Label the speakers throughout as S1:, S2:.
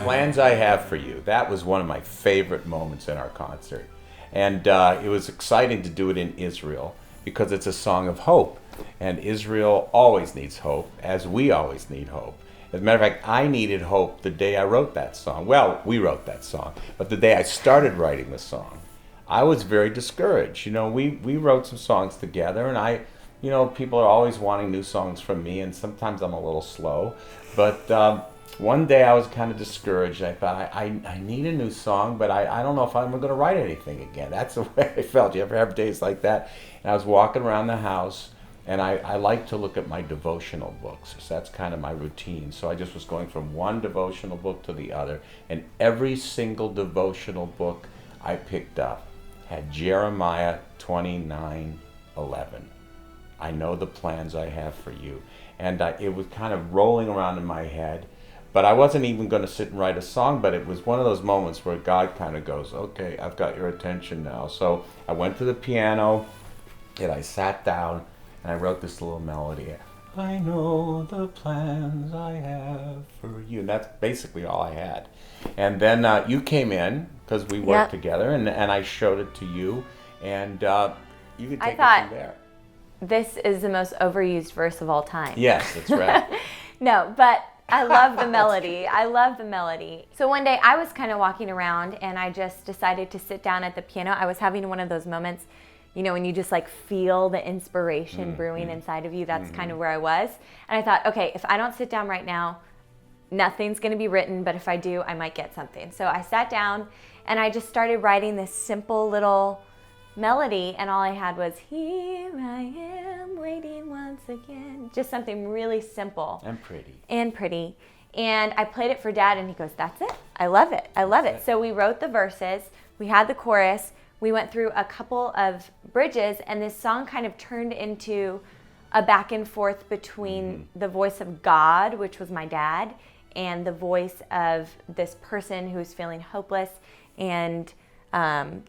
S1: Plans I Have for You. That was one of my favorite moments in our concert. And it was exciting to do it in Israel because it's a song of hope. And Israel always needs hope, as we always need hope. As a matter of fact, I needed hope the day I wrote that song. Well, we wrote that song, but the day I started writing the song, I was very discouraged. You know, we wrote some songs together, and people are always wanting new songs from me, and sometimes I'm a little slow. But one day I was kind of discouraged. I thought, I need a new song, but I don't know if I'm going to write anything again. That's the way I felt. You ever have days like that? And I was walking around the house, and I like to look at my devotional books. So that's kind of my routine. So I just was going from one devotional book to the other, and every single devotional book I picked up had Jeremiah 29:11. I know the plans I have for you. And it was kind of rolling around in my head, but I wasn't even going to sit and write a song, but it was one of those moments where God kind of goes, okay, I've got your attention now. So I went to the piano, and I sat down, and I wrote this little melody. I know the plans I have for you. And that's basically all I had. And then you came in, because we worked together, and I showed it to you, and you could take it from there.
S2: This is the most overused verse of all time.
S1: Yes, that's right.
S2: No, but I love the melody. I love the melody. So one day I was kind of walking around, and I just decided to sit down at the piano. I was having one of those moments, you know, when you just like feel the inspiration brewing inside of you. That's kind of where I was. And I thought, okay, if I don't sit down right now, nothing's going to be written, but if I do, I might get something. So I sat down, and I just started writing this simple little melody, and all I had was, here I am waiting once again. Just something really simple.
S1: And pretty.
S2: And I played it for Dad, and he goes, that's it. I love it. I love it. So we wrote the verses. We had the chorus. We went through a couple of bridges, and this song kind of turned into a back and forth between the voice of God, which was my dad, and the voice of this person who was feeling hopeless and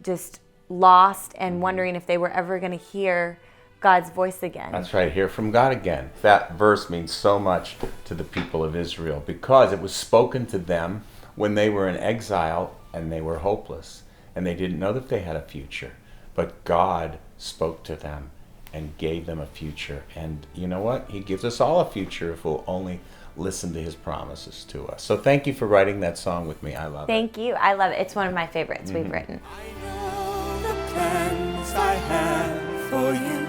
S2: just lost and wondering if they were ever going to hear God's voice again.
S1: That's right, hear from God again. That verse means so much to the people of Israel because it was spoken to them when they were in exile and they were hopeless and they didn't know that they had a future. But God spoke to them and gave them a future. And you know what? He gives us all a future if we'll only listen to his promises to us. So thank you for writing that song with me. I love it.
S2: Thank you. I love it. It's one of my favorites we've written.
S3: I know the plans I have for you.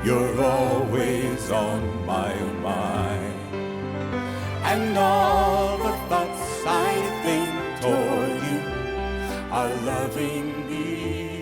S3: You're always on my mind. And all the thoughts I think toward you are lovingly